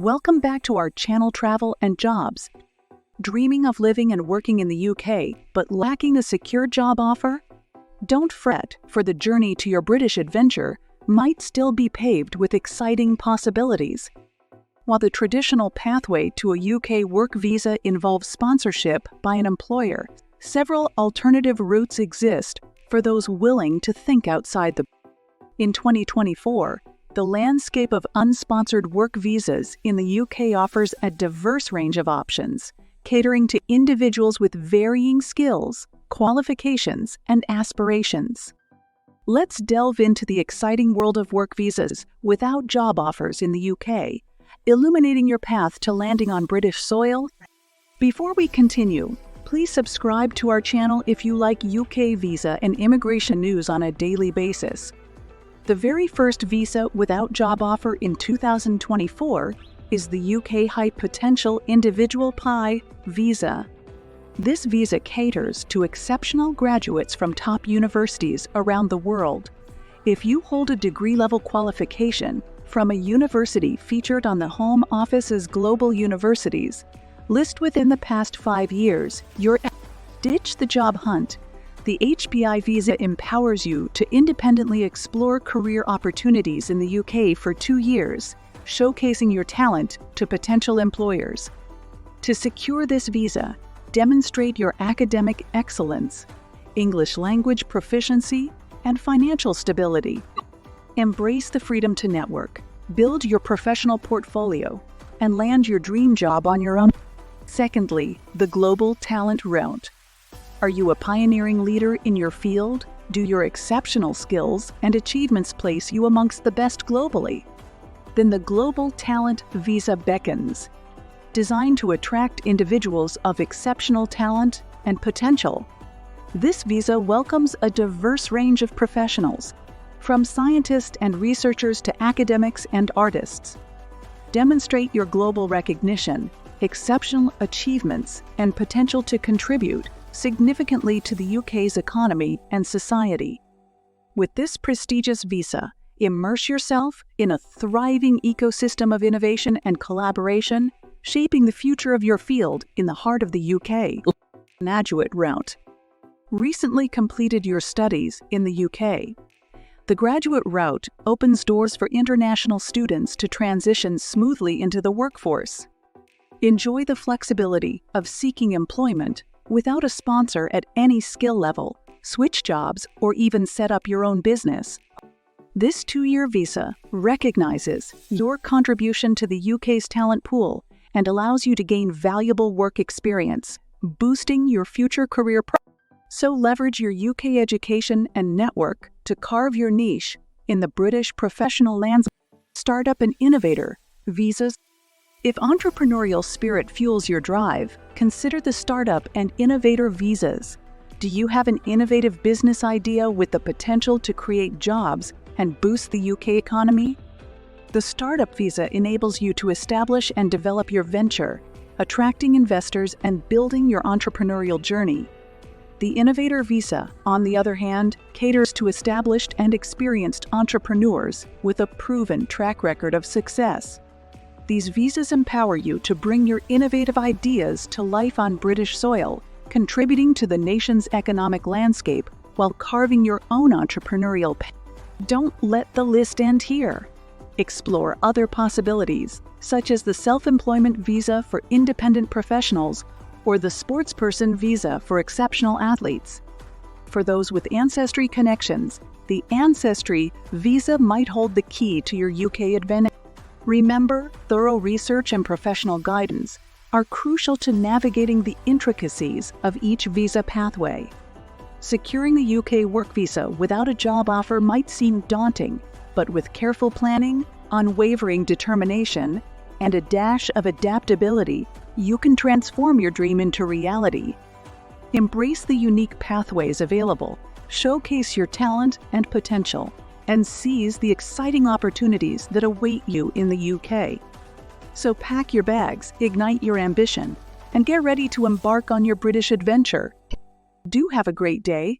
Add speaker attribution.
Speaker 1: Welcome back to our channel Travel and Jobs. Dreaming of living and working in the UK, but lacking a secure job offer? Don't fret, for the journey to your British adventure might still be paved with exciting possibilities. While the traditional pathway to a UK work visa involves sponsorship by an employer, several alternative routes exist for those willing to think outside the box. In 2024, the landscape of unsponsored work visas in the UK offers a diverse range of options, catering to individuals with varying skills, qualifications, and aspirations. Let's delve into the exciting world of work visas without job offers in the UK, illuminating your path to landing on British soil. Before we continue, please subscribe to our channel if you like UK visa and immigration news on a daily basis. The very first visa without job offer in 2024 is the UK High Potential Individual PI Visa. This visa caters to exceptional graduates from top universities around the world. If you hold a degree-level qualification from a university featured on the Home Office's Global Universities list within the past 5 years, ditch the job hunt. The HBI Visa empowers you to independently explore career opportunities in the UK for 2 years, showcasing your talent to potential employers. To secure this visa, demonstrate your academic excellence, English language proficiency, and financial stability. Embrace the freedom to network, build your professional portfolio, and land your dream job on your own. Secondly, the Global Talent Route. Are you a pioneering leader in your field? Do your exceptional skills and achievements place you amongst the best globally? Then the Global Talent Visa beckons. Designed to attract individuals of exceptional talent and potential, this visa welcomes a diverse range of professionals, from scientists and researchers to academics and artists. Demonstrate your global recognition, exceptional achievements, and potential to contribute significantly to the UK's economy and society. With this prestigious visa, immerse yourself in a thriving ecosystem of innovation and collaboration, shaping the future of your field in the heart of the UK. Graduate route. Recently completed your studies in the UK. The graduate route opens doors for international students to transition smoothly into the workforce. Enjoy the flexibility of seeking employment without a sponsor at any skill level, switch jobs, or even set up your own business. This 2-year visa recognizes your contribution to the UK's talent pool and allows you to gain valuable work experience, boosting your future career. So leverage your UK education and network to carve your niche in the British professional landscape. Startup and Innovator visas. If entrepreneurial spirit fuels your drive, consider the Startup and Innovator visas. Do you have an innovative business idea with the potential to create jobs and boost the UK economy? The Startup visa enables you to establish and develop your venture, attracting investors and building your entrepreneurial journey. The Innovator visa, on the other hand, caters to established and experienced entrepreneurs with a proven track record of success. These visas empower you to bring your innovative ideas to life on British soil, contributing to the nation's economic landscape while carving your own entrepreneurial path. Don't let the list end here. Explore other possibilities, such as the self-employment visa for independent professionals or the sportsperson visa for exceptional athletes. For those with ancestry connections, the Ancestry visa might hold the key to your UK advantage. Remember, thorough research and professional guidance are crucial to navigating the intricacies of each visa pathway. Securing a UK work visa without a job offer might seem daunting, but with careful planning, unwavering determination, and a dash of adaptability, you can transform your dream into reality. Embrace the unique pathways available, showcase your talent and potential, and seize the exciting opportunities that await you in the UK. So pack your bags, ignite your ambition, and get ready to embark on your British adventure. Do have a great day.